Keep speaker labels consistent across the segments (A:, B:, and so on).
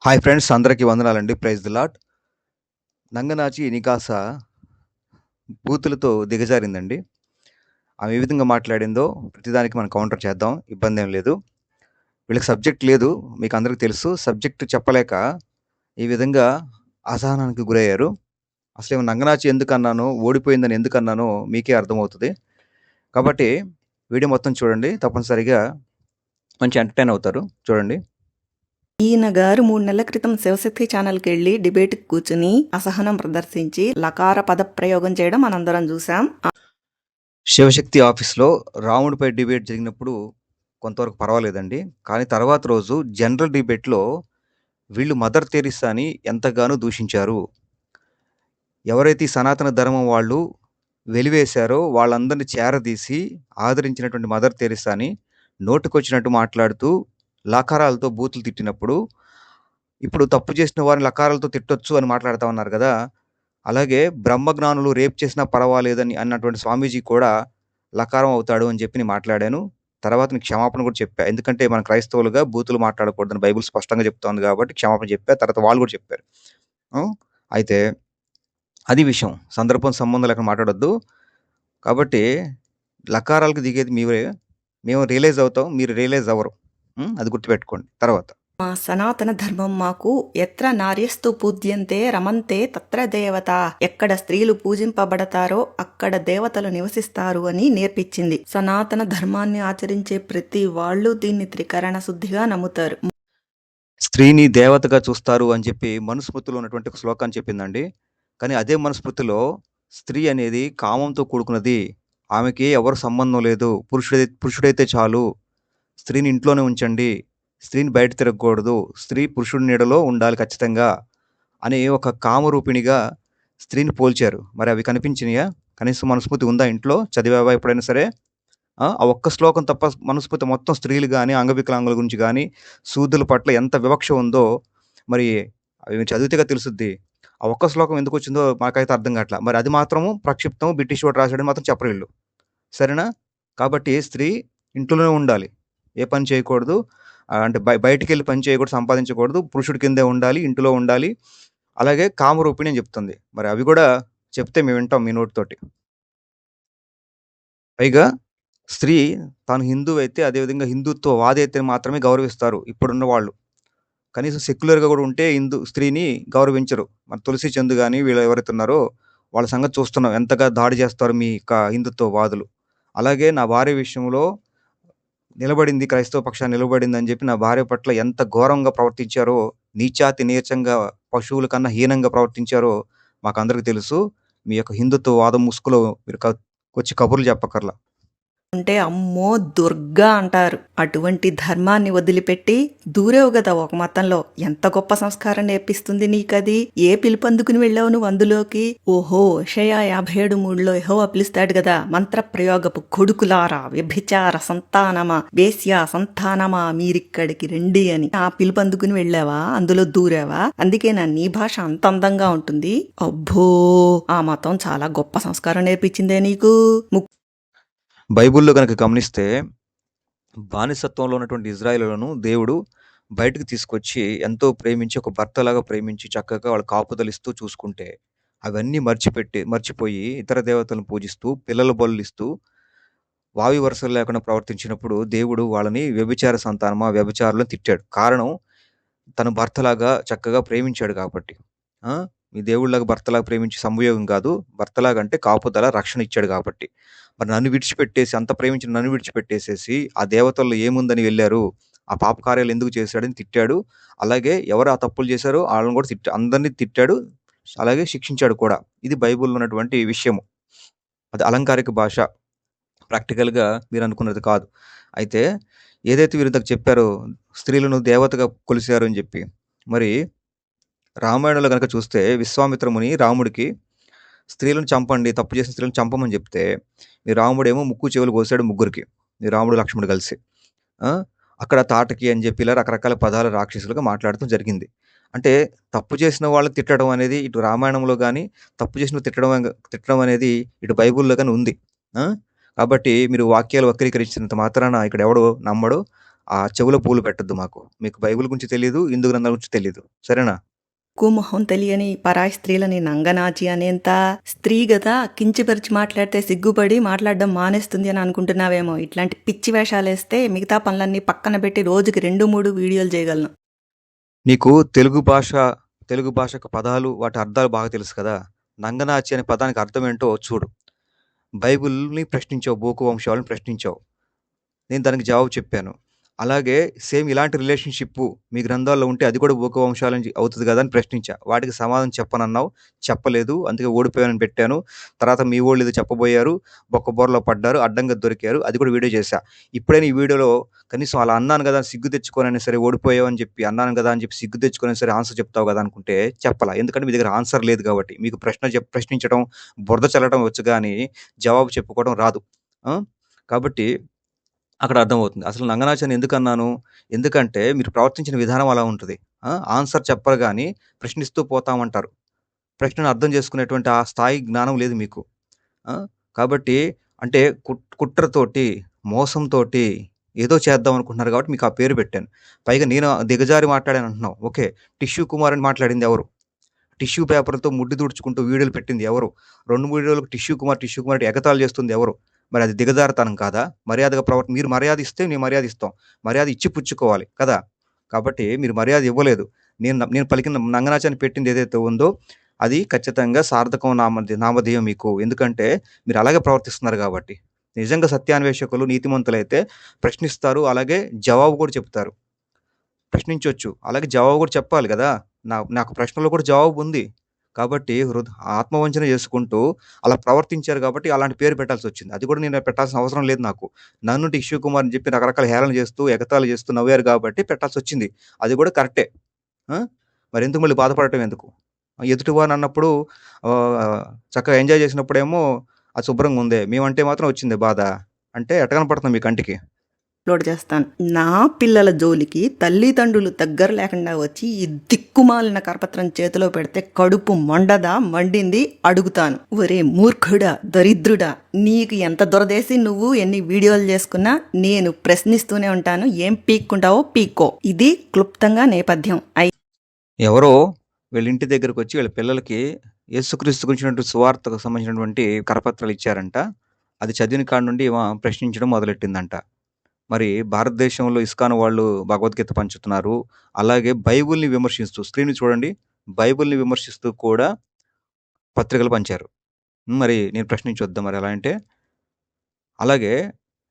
A: Hi friends, అందరికీ వందనాలండి. Praise the lord. నంగనాచి నికాస బూతులతో దిగజారిందండి. ఆమె ఏ విధంగా మాట్లాడిందో ప్రతిదానికి మనం కౌంటర్ చేద్దాం. ఇబ్బందేం లేదు. వీళ్ళకి సబ్జెక్ట్ లేదు. మీకు అందరికి తెలుసు. సబ్జెక్ట్ చెప్పలేక ఈ విధంగా అసహనానికి గురయ్యారు. అసలేమో నంగనాచి ఎందుకన్నానో, ఓడిపోయిందని ఎందుకన్నానో మీకే అర్థమవుతది. కాబట్టి వీడియో మొత్తం చూడండి. తప్పనిసరిగా మంచి ఎంటర్‌టైన్ అవుతారు. చూడండి.
B: ఈయన గారు 3 నెలల క్రితం శివశక్తి ఛానల్కి వెళ్ళి డిబేట్కి కూర్చుని అసహనం ప్రదర్శించి లకార పదప్రయోగం చేయడం మనందరం చూసాం.
A: శివశక్తి ఆఫీస్‌లో రాముడిపై డిబేట్ జరిగినప్పుడు కొంతవరకు పర్వాలేదండి. కానీ తర్వాత రోజు జనరల్ డిబేట్‌లో వీళ్ళు మదర్ తెరిసాని ఎంతగానో దూషించారు. ఎవరైతే ఈ సనాతన ధర్మం వాళ్ళు వెలివేశారో వాళ్ళందరిని చేరదీసి ఆదరించినటువంటి మదర్ తెరిసాని నోటికొచ్చినట్టు మాట్లాడుతూ లకారాలతో బూతులు తిట్టినప్పుడు, ఇప్పుడు తప్పు చేసిన వారిని లకారాలతో తిట్టొచ్చు అని మాట్లాడుతా ఉన్నారు గదా! అలాగే బ్రహ్మజ్ఞానులు రేప్ చేసినా పర్వాలేదని అన్నటువంటి స్వామీజీ కూడా లకారం అవుతాడు అని చెప్పి నేను మాట్లాడాను. తర్వాత నీకు క్షమాపణ కూడా చెప్పా. ఎందుకంటే మన క్రైస్తవులుగా బూతులు మాట్లాడకూడదని బైబిల్ స్పష్టంగా చెప్తోంది కాబట్టి క్షమాపణ చెప్పా. తర్వాత వాళ్ళు కూడా చెప్పారు. అయితే అది విషయం. సందర్భం సంబంధం లేకుండా మాట్లాడొద్దు. కాబట్టి లకారాలకు దిగేది మీరే. మేము రియలైజ్ అవుతాం. మీరు రియలైజ్ అవ్వరు. అది గుర్తుపెట్టుకోండి. తర్వాత
B: మా సనాతన ధర్మం మాకు ఎత్ర నార్యస్తు పూజ్యంతే రమంతే తత్ర దేవత, ఎక్కడ స్త్రీలు పూజింపబడతారో అక్కడ దేవతలు నివసిస్తారు అని నేర్పించింది. సనాతన ధర్మాన్ని ఆచరించే ప్రతి వాళ్ళు దీన్ని త్రికరణ శుద్ధిగా నమ్ముతారు.
A: స్త్రీని దేవతగా చూస్తారు అని చెప్పి మనుస్మృతిలో ఉన్నటువంటి ఒక శ్లోకాన్ని చెప్పిందండి. కానీ అదే మనుస్మృతిలో స్త్రీ అనేది కామంతో కూడుకున్నది. ఆమెకి ఎవరు సంబంధం లేదు. పురుషుడైతే చాలు. స్త్రీని ఇంట్లోనే ఉంచండి. స్త్రీని బయట తిరగకూడదు. స్త్రీ పురుషుడి నీడలో ఉండాలి ఖచ్చితంగా అని ఒక కామరూపిణిగా స్త్రీని పోల్చారు. మరి అవి కనిపించినాయా? కనీసం మనుస్మృతి ఉందా ఇంట్లో? చదివావా ఎప్పుడైనా సరే? ఆ ఒక్క శ్లోకం తప్ప మనుస్మృతి మొత్తం స్త్రీలు గాని, అంగవికలాంగుల గురించి గాని, శూద్రుల పట్ల ఎంత వివక్ష ఉందో మరి అవి చదివితేగా తెలుసుద్ది. ఆ ఒక్క శ్లోకం ఎందుకొచ్చిందో నాకైతే అర్థం కావట్ల. మరి అది మాత్రము ప్రక్షిప్తం బ్రిటిష్ వాడు రాసాడని మాత్రం చెప్పరు ఈళ్ళు. సరేనా? కాబట్టి స్త్రీ ఇంట్లోనే ఉండాలి. ఏ పని చేయకూడదు. అంటే బయటికెళ్ళి పని చేయకూడదు, సంపాదించకూడదు. పురుషుడి కిందే ఉండాలి, ఇంట్లో ఉండాలి. అలాగే కామరూపిణి అని చెప్తుంది. మరి అవి కూడా చెప్తే మేము వింటాం మీ నోటితోటి. పైగా స్త్రీ తాను హిందువైతే అదేవిధంగా హిందుత్వవాది అయితే మాత్రమే గౌరవిస్తారు ఇప్పుడున్న వాళ్ళు. కనీసం సెక్యులర్‌గా గూడా ఉంటే స్త్రీని గౌరవించరు. మన తులసి చంద్ గాని వీళ్ళు ఎవరైతే ఉన్నారో వాళ్ళ సంగతి చూస్తున్నాం. ఎంతగా దాడి చేస్తారు మీ హిందుత్వవాదులు. అలాగే నా భార్య విషయంలో నిలబడింది, క్రైస్తవ పక్షాన నిలబడిందని చెప్పి నా భార్య పట్ల ఎంత ఘోరంగా ప్రవర్తించారో, నీచాతి నీచంగా పశువుల కన్నా హీనంగా ప్రవర్తించారో మాకందరికి తెలుసు. మీ యొక్క హిందుత్వవాదం ముసుగులో మీరు వచ్చి కబుర్లు చెప్పక్కర్ల.
B: అంటే అమ్మో దుర్గా అంటారు. అటువంటి ధర్మాన్ని వదిలిపెట్టి దూరేవు కదా ఒక మతంలో. ఎంత గొప్ప సంస్కారం నేర్పిస్తుంది నీకది. ఏ పిలుపందుకుని వెళ్ళావు నువ్వు అందులోకి? ఓహో యెషయా 57:3 యెహోవా పిలుస్తాడు కదా, మంత్ర ప్రయోగపు కొడుకులారా, వ్యభిచార సంతానమా, వేశ్యా సంతానమా, మీరిక్కడికి రండి అని. ఆ పిలుపందుకుని వెళ్ళావా? అందులో దూరావా? అందుకేనా నీ భాష అంత అందంగా ఉంటుంది? అబ్బో, ఆ మతం చాలా గొప్ప సంస్కారం నేర్పించిందే నీకు.
A: బైబిల్‌లో గనక గమనిస్తే బానిసత్వంలో ఉన్నటువంటి ఇజ్రాయేలులను దేవుడు బయటకు తీసుకొచ్చి ఎంతో ప్రేమించి ఒక భర్తలాగా ప్రేమించి చక్కగా వాళ్ళ కాపుదలిస్తూ చూసుకుంటే అవన్నీ మర్చిపోయి ఇతర దేవతలను పూజిస్తూ పిల్లల బలులిస్తూ వావి వరుసలు లేకుండా ప్రవర్తించినప్పుడు దేవుడు వాళ్ళని వ్యభిచార సంతానమా వ్యభిచారులను తిట్టాడు. కారణం తన భర్తలాగా చక్కగా ప్రేమించాడు కాబట్టి. ఆ! మీ దేవుడిలాగా భర్తలాగా ప్రేమించి సంయోగం కాదు. భర్తలాగా అంటే కాపుదల, రక్షణ ఇచ్చాడు కాబట్టి. మరి నన్ను విడిచిపెట్టేసి అంత ప్రేమించిన నన్ను విడిచిపెట్టేసేసి ఆ దేవతల్లో ఏముందని వెళ్లారు? ఆ పాప కార్యాలు ఎందుకు చేశాడని తిట్టాడు. అలాగే ఎవరు ఆ తప్పులు చేశారో ఆళ్ళని కూడా అందరిని తిట్టాడు. అలాగే శిక్షించాడు కూడా. ఇది బైబిల్‌లో ఉన్నటువంటి విషయము. అది అలంకారిక భాష. ప్రాక్టికల్‌గా మీరనుకున్నది కాదు. అయితే ఏదైతే వీరు ఇందాక చెప్పారో స్త్రీలను దేవతగా కొలిసారు అని జెప్పి. మరి రామాయణంలో గనక చూస్తే విశ్వామిత్ర ముని రాముడికి స్త్రీలను చంపండి, తప్పు చేసిన స్త్రీలను చంపమని జెప్తే, ఈ రాముడేమో ముక్కు, చెవులు కోసాడు ముగ్గురికి. ఈ రాముడు, లక్ష్మణుడు కలిసి. ఆ! అక్కడ తాటకి అని జెప్పి ఇలా రకరకాల పదాలు రాక్షసులుగా మాట్లాడటం జరిగింది. అంటే తప్పు చేసిన వాళ్ళని తిట్టడం అనేది ఇటు రామాయణంలో గాని, తప్పు చేసిన తిట్టడం అనేది ఇటు బైబిల్‌లో గాని ఉంది. ఆ! కాబట్టి మీరు వాక్యాలు వక్రీకరించినంత మాత్రాన ఇక్కడ ఎవడు నమ్మడు. ఆ చెవులో పూలు పెట్టొద్దు మాకు. మీకు బైబిల్ గురించి తెలీదు, హిందూ గ్రంథాల గురించి తెలీదు. సరేనా?
B: మొహం తెలియని పరాయి స్త్రీలని నంగనాచి అనేంత స్త్రీ గదా కించపరిచి మాట్లాడితే సిగ్గుపడి మాట్లాడడం మానేస్తుంది అని అనుకుంటున్నావేమో. ఇట్లాంటి పిచ్చి వేషాలేస్తే మిగతా పనులన్నీ పక్కన పెట్టి రోజుకి 2-3 వీడియోలు చేయగలను.
A: నీకు తెలుగు భాషకు పదాలు, వాటి అర్థాలు బాగా తెలుసు కదా! నంగనాచి అనే పదానికి అర్థం ఏంటో చూడు. బైబిల్‌ని ప్రశ్నించావు, బోకు వంశావళిని ప్రశ్నించావు. నేను దానికి జవాబు చెప్పాను. అలాగే సేమ్ ఇలాంటి రిలేషన్‌షిప్పు మీ గ్రంథాల్లో ఉంటే అది కూడా బోకు వంశాల నుంచి అవుతది గదా! అని ప్రశ్నించా. వాటికి సమాధానం చెప్పనన్నావు. చెప్పలేదు. అందుకే ఓడిపోయానని పెట్టాను. తర్వాత మీ వోళ్ళు ఏదో చెప్పబోయారు. బొక్కబోరలో పడ్డారు. అడ్డంగా దొరికారు. అది కూడా వీడియో చేశా. ఇప్పుడైనా ఈ వీడియోలో కనీసం అలా అన్నాను గదా! సిగ్గు తెచ్చుకొనైనా సరే ఓడిపోయావని చెప్పి అన్నాను గదా! అని చెప్పి సిగ్గు తెచ్చుకొనైనా సరే ఆన్సర్ చెప్తావు గదా! అనుకుంటే చెప్పలా. ఎందుకంటే మీ దగ్గర ఆన్సర్ లేదు కాబట్టి. మీకు ప్రశ్నించడం, బురద చల్లడం వచ్చు గానీ జవాబు చెప్పుకోవడం రాదు. ఆ! కాబట్టి అక్కడ అర్థమవుతుంది. అసలు నంగనాచని ఎందుకన్నాను? ఎందుకంటే మీరు ప్రవర్తించిన విధానం అలా ఉంటది. ఆన్సర్ చెప్పరు గానీ ప్రశ్నిస్తూ పోతామంటారు. ప్రశ్నను అర్థం చేసుకునేటువంటి ఆ స్థాయి జ్ఞానం లేదు మీకు. ఆ! కాబట్టి అంటే కుట్రతోటి, మోసంతోటి ఏదో చేద్దాం అనుకుంటున్నారు కాబట్టి మీకు ఆ పేరు పెట్టాను. పైగా నేను దిగజారి మాట్లాడానంటున్నావు. ఓకే. టిష్యూ కుమార్ అని మాట్లాడింది ఎవరు? టిష్యూ పేపర్‌తో ముడ్డి తుడుచుకుంటూ వీడియోలు పెట్టింది ఎవరు? 2 వీడియోలకు టిష్యూ కుమార్, టిష్యూ కుమార్ అని ఎగతాళి చేస్తుంది ఎవరు? మరి అది దిగజారుతనం కాదా? మర్యాదగా మీరు మర్యాద ఇస్తే మేము మర్యాద ఇస్తాం. మర్యాద ఇచ్చి పుచ్చుకోవాలి కదా! కాబట్టి మీరు మర్యాద ఇవ్వలేదు. నేను పలికిన నంగనాచని పెట్టింది ఏదైతే ఉందో అది ఖచ్చితంగా సార్థకం నామధేయం మీకు. ఎందుకంటే మీరు అలాగే ప్రవర్తిస్తున్నారు కాబట్టి. నిజంగా సత్యాన్వేషకులు, నీతిమంతులైతే ప్రశ్నిస్తారు. అలాగే జవాబు కూడా చెప్తారు. ప్రశ్నించొచ్చు. అలాగే జవాబు కూడా చెప్పాలి గదా! నాకు ప్రశ్నలో కూడా జవాబుంది. కాబట్టి ఆత్మవంచన చేసుకుంటూ అలా ప్రవర్తించారు కాబట్టి అలాంటి పేరు పెట్టాల్సొచ్చింది. అది కూడా నేను పెట్టాల్సిన అవసరం లేదు నాకు. నన్ను టిష్యూ కుమార్ అని చెప్పి రకరకాల హేళన చేస్తూ, ఎగతాళి చేస్తూ నవ్వారు కాబట్టి పెట్టాల్సొచ్చింది. అది కూడా కరెక్టే. ఆ! మరెందుకు మళ్ళీ బాధపడటం ఎందుకు? ఎదుటివారన్నప్పుడు చక్కగా ఎంజాయ్ చేసినప్పుడేమో అది శుభ్రంగుందే. మేమంటే మాత్రం వచ్చిందే బాధ. అంటే ఎట్ట కనపడుతుంది మీ కంటికి?
B: అప్లోడ్ చేస్తాను. నా పిల్లల జోలికి తల్లిదండ్రులు దగ్గర లేకుండా వచ్చి ఈ దిక్కుమాలిన కరపత్రం చేతిలో పెడితే కడుపు మండదా, మండింది అడుగుతాను. ఒరే మూర్ఖుడా, దరిద్రుడా, నీకు ఎంత దురదేసి నువ్వు ఎన్ని వీడియోలు చేసుకున్నా నేను ప్రశ్నిస్తూనే ఉంటాను. ఏం పీక్కుంటావో పీక్కో. ఇది క్లుప్తంగా నేపథ్యం.
A: ఎవరో వీళ్ళ ఇంటి దగ్గరకొచ్చి వీళ్ళ పిల్లలకి యేసుక్రీస్తు గురించినటువంటి సువార్తకు సంబంధించినటువంటి కరపత్రాలు ఇచ్చారంట. అది చదివిన కాడ నుండి ఈమె ప్రశ్నించడం మొదలెట్టిందంట. మరి భారతదేశంలో ఇస్కాన్ వాళ్ళు భగవద్గీత పంచుతున్నారు. అలాగే బైబిల్‌ని విమర్శిస్తూ స్క్రీన్‌ని చూడండి. బైబిల్‌ని విమర్శిస్తూ కూడా పత్రికలు పంచారు. మరి నేను ప్రశ్నించొద్దా మరి అలా అంటే? అలాగే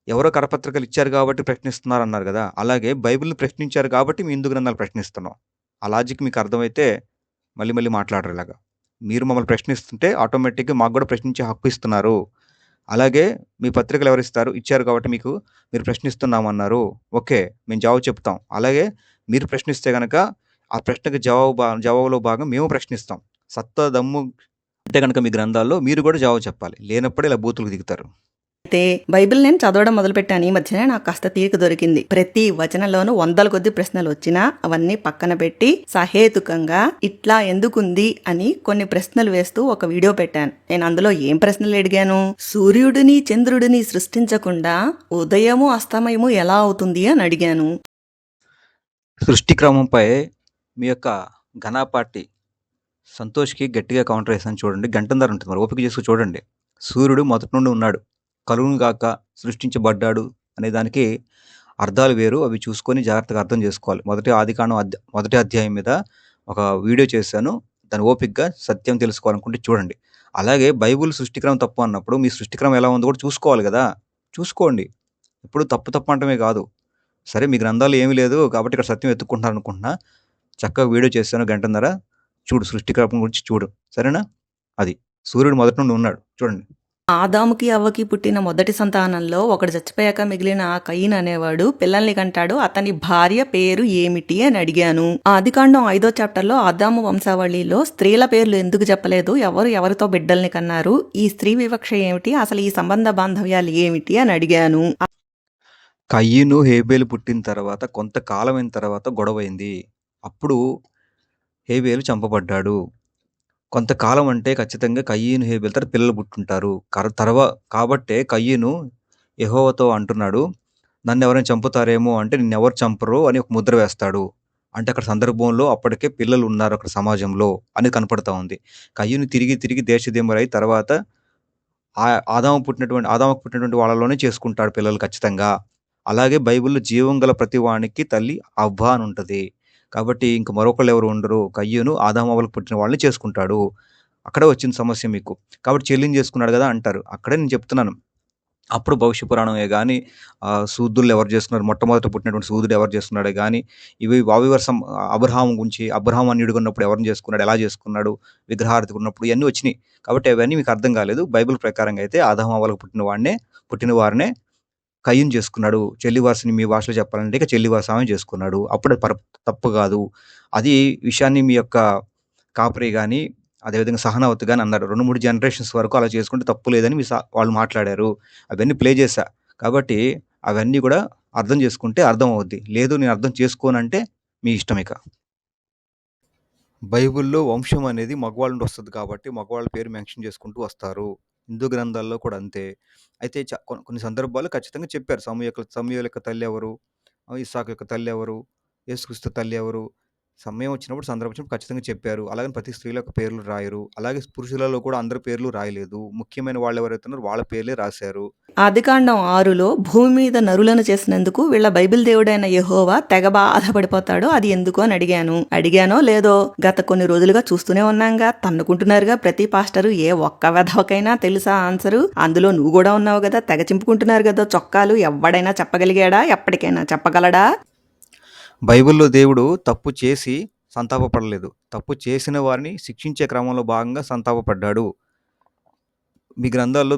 A: ఎవరో కరపత్రికలు ఇచ్చారు కాబట్టి ప్రశ్నిస్తున్నారన్నారు గదా! అలాగే బైబిల్‌ని ప్రశ్నించారు కాబట్టి మీ హిందూ గ్రంథాలు ప్రశ్నిస్తున్నాం. ఆ లాజిక్ మీకు అర్థమైతే మళ్ళీ మళ్ళీ మాట్లాడరు ఇలాగా. మీరు మమ్మల్ని ప్రశ్నిస్తుంటే ఆటోమేటిక్‌గా మాకు గూడా ప్రశ్నించే హక్కు ఇస్తున్నారు. అలాగే మీ పత్రికలు ఎవరిస్తారు? ఇచ్చారు కాబట్టి మీరు ప్రశ్నిస్తున్నామన్నారు. ఓకే. మేము జవాబు చెప్తాం. అలాగే మీరు ప్రశ్నిస్తే గనక ఆ ప్రశ్నకి జవాబులో భాగం మేము ప్రశ్నిస్తాం. సత్తా, దమ్ము ఉంటే గనక మీ గ్రంథాల్లో మీరు గూడా జవాబు చెప్పాలి. లేనప్పుడే ఇలా బూతులకు దిగుతారు.
B: అయితే బైబిల్ నేను చదవడం మొదలుపెట్టాను. ఈ మధ్యనే నాకు కాస్త తీరిక దొరికింది. ప్రతి వచనంలోనూ వందల కొద్ది ప్రశ్నలు వచ్చినా అవన్నీ పక్కన పెట్టి సహేతుకంగా ఇట్లా ఎందుకుంది అని కొన్ని ప్రశ్నలు వేస్తూ ఒక వీడియో పెట్టాను. నేను అందులో ఏం ప్రశ్నలు అడిగాను? సూర్యుడిని చంద్రుడిని సృష్టించకుండా ఉదయము అస్తమయము ఎలా అవుతుంది అని అడిగాను.
A: సృష్టి క్రమంపై మీ యొక్క ఘనాపాటి సంతోష్‌కి గట్టిగా కౌంటర్ ఏసాను చూడండి. గంటన్నర ఉంటుంది మరి ఓపిక చేసుకొని చూడండి. సూర్యుడు మొదటి నుండి ఉన్నాడు. కలుగును గాక, సృష్టించబడ్డాడు అనే దానికి అర్థాలు వేరు. అవి చూసుకొని జాగ్రత్తగా అర్థం చేసుకోవాలి. మొదటి అధ్యాయం మీద ఒక వీడియో చేశాను. దాన్ని ఓపికగా సత్యం తెలుసుకోవాలనుకుంటే చూడండి. అలాగే బైబిల్ సృష్టిక్రమం తప్పు అన్నప్పుడు మీ సృష్టిక్రమం ఎలా ఉందో కూడా చూసుకోవాలి గదా! చూసుకోండి. ఎప్పుడు తప్పు అనటమే కాదు. సరే మీ గ్రంథాల్లో ఏమీ లేదు కాబట్టి ఇక్కడ సత్యం వెతుక్కుంటున్నారనుకుంటున్నా. చక్కగా వీడియో చేశాను గంటన్నర. చూడు సృష్టిక్రమం గురించి చూడు. సరేనా? అది. సూర్యుడు మొదటి నుండి ఉన్నాడు. చూడండి.
B: ఆదాముకి అవ్వకి పుట్టిన మొదటి సంతానంలో ఒకడు చచ్చిపోయాక మిగిలిన ఆ కయీన్ అనేవాడు పిల్లల్ని కంటాడు. అతని భార్య పేరు ఏమిటి అని అడిగాను. ఆదికాండం 5వ చాప్టర్లో ఆదాము వంశావళిలో స్త్రీల పేర్లు ఎందుకు చెప్పలేదు? ఎవరితో బిడ్డల్ని కన్నారు? ఈ స్త్రీ వివక్ష ఏమిటి? అసలు ఈ సంబంధ బాంధవ్యాలు ఏమిటి అని అడిగాను.
A: కయీను, హేబేలు పుట్టిన తర్వాత కొంతకాలమైన తర్వాత గొడవైంది. అప్పుడు హేబేలు చంపబడ్డాడు. కొంతకాలం అంటే ఖచ్చితంగా కయీను, హేబేలు తర్వాత పిల్లలు పుట్టుంటారు. కాబట్టే కయీను యెహోవాతో అంటున్నాడు, నన్నెవరైనా చంపుతారేమో అంటే నిన్నెవరు చంపరు అని ఒక ముద్ర వేస్తాడు. అంటే అక్కడ సందర్భంలో అప్పటికే పిల్లలున్నారు అక్కడ సమాజంలో అని కనపడతా ఉంది. కయ్యూని తిరిగి తిరిగి దేశదిమ్మరై తర్వాత ఆదాముకు పుట్టినటువంటి వాళ్ళలోనే చేసుకుంటాడు పిల్లలు ఖచ్చితంగా. అలాగే బైబిల్‌లో జీవం గల ప్రతి వానికి తల్లి అవ్వ అనుంటది. కాబట్టి ఇంక మరొకళ్ళెవరు ఉండరు. కయ్యూను ఆదామవ్వలకు పుట్టిన వాళ్ళని చేసుకుంటాడు. అక్కడే వచ్చింది సమస్య మీకు. కాబట్టి చెల్లిని చేసుకున్నాడు గదా! అంటారు. అక్కడే నేను చెప్తున్నాను. అప్పుడు భవిష్య పురాణమే గాని, శూద్రులు ఎవరు చేసుకున్నారు, మొట్టమొదట పుట్టినటువంటి శూద్రుడు ఎవరు చేసుకున్నాడే గాని, ఇవి వావివర్షం అబ్రహాం గురించి, అబ్రహాం అన్యుడిగా ఉన్నప్పుడు ఎవరిని చేసుకున్నాడు, ఎలా చేసుకున్నాడు, విగ్రహారాధికుడు ఉన్నప్పుడు ఇయన్నీ వచ్చినియి. కాబట్టి అవన్నీ మీకు అర్థం కాలేదు. బైబిల్ ప్రకారంగా అయితే ఆదాము, అవ్వలకు పుట్టిన వారినే కయ్యూను చేసుకున్నాడు. చెల్లి వరుసని మీ భాషలో చెప్పాలంటే ఇక చెల్లి వరుస ఆమె చేసుకున్నాడు. అప్పుడు అది తప్పు కాదు. అది విషయాన్ని మీ యొక్క కాపరి గాని, అదేవిధంగా సహనావతి గాని అన్నారు. 2, 3 జనరేషన్స్ వరకు అలా చేసుకుంటే తప్పు లేదని వాళ్ళు మాట్లాడారు. అవన్నీ ప్లే చేశా. కాబట్టి అవన్నీ కూడా అర్థం చేసుకుంటే అర్థమవుద్ది. లేదు నేను అర్థం చేసుకోనంటే మీ ఇష్టమిక. బైబిల్‌లో వంశం అనేది మగవాళ్ళ నుండి వస్తది కాబట్టి మగవాళ్ళ పేరు మెన్షన్ చేసుకుంటూ వస్తారు. హిందూ గ్రంథాల్లో కూడా అంతే. అయితే కొన్ని సందర్భాల్లో ఖచ్చితంగా చెప్పారు. సమూయేలు యొక్క తల్లి ఎవరు? ఇస్సాకు యొక్క తల్లి ఎవరు? యేసుక్రీస్తు తల్లి ఎవరు? సమయం వచ్చినప్పుడు, సందర్భం వచ్చినప్పుడు ఖచ్చితంగా చెప్పారు. అలాగని ప్రతి స్త్రీల యొక్క పేర్లు రాయరు. అలాగే పురుషులలో కూడా అందరి పేర్లు రాయలేదు. ముఖ్యమైన వాళ్ళు ఎవరైతే ఉన్నారో వాళ్ళ పేర్లే రాశారు.
B: ఆదికాండం 6లో భూమి మీద నరులను చేసినందుకు వీళ్ళ బైబిల్ దేవుడైన యెహోవా తెగ బాధపడిపోతాడు. అది ఎందుకు అని అడిగానో లేదో గత కొన్ని రోజులుగా చూస్తూనే ఉన్నాంగా, తన్నుకుంటున్నారుగా ప్రతి పాస్టరు. ఏ ఒక్క వెధవకైనా తెలుసా ఆన్సరు? అందులో నువ్వు కూడా ఉన్నావు కదా, తెగ చింపుకుంటున్నారు కదా చొక్కాలు. ఎవడైనా చెప్పగలిగాడా? ఎప్పటికైనా చెప్పగలడా?
A: బైబిల్‌లో దేవుడు తప్పు చేసి సంతాపపడలేదు. తప్పు చేసిన వారిని శిక్షించే క్రమంలో భాగంగా సంతాపపడ్డాడు. మీ గ్రంథాల్లో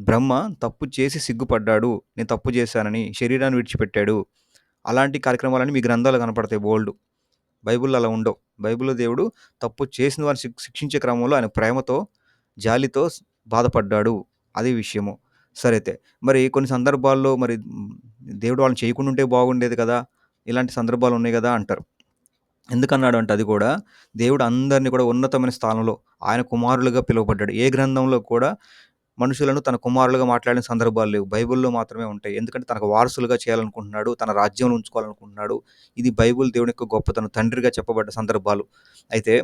A: బ్రహ్మ తప్పు చేసి సిగ్గుపడ్డాడు. నేను తప్పు చేశానని శరీరాన్ని విడిచిపెట్టాడు. అలాంటి కార్యక్రమాలన్నీ మీ గ్రంథాల్లో కనపడతాయి బోలెడు. బైబిల్‌లో అలా ఉండవు. బైబిల్‌లో దేవుడు తప్పు చేసిన వారిని శిక్షించే క్రమంలో ఆయన ప్రేమతో, జాలితో బాధపడ్డాడు. అది విషయము. సరే అయితే మరి కొన్ని సందర్భాల్లో మరి దేవుడు వాళ్ళని చేయకుండా ఉంటే బాగుండేది కదా! ఇలాంటి సందర్భాలు ఉన్నాయి కదా! అంటారు. ఎందుకన్నాడు అంటే అది కూడా దేవుడు అందరిని కూడా ఉన్నతమైన స్థానంలో ఆయన కుమారులుగా పిలువబడ్డాడు. ఏ గ్రంథంలో కూడా మనుషులను తన కుమారులుగా మాట్లాడిన సందర్భాలు లేవు. బైబిల్‌లో మాత్రమే ఉంటాయి. ఎందుకంటే తనకు వారసులుగా చేయాలనుకుంటున్నాడు. తన రాజ్యంలో ఉంచుకోవాలనుకుంటున్నాడు. ఇది బైబిల్ దేవుని యొక్క గొప్పతనం. తండ్రిగా చెప్పబడ్డ సందర్భాలు. అయితే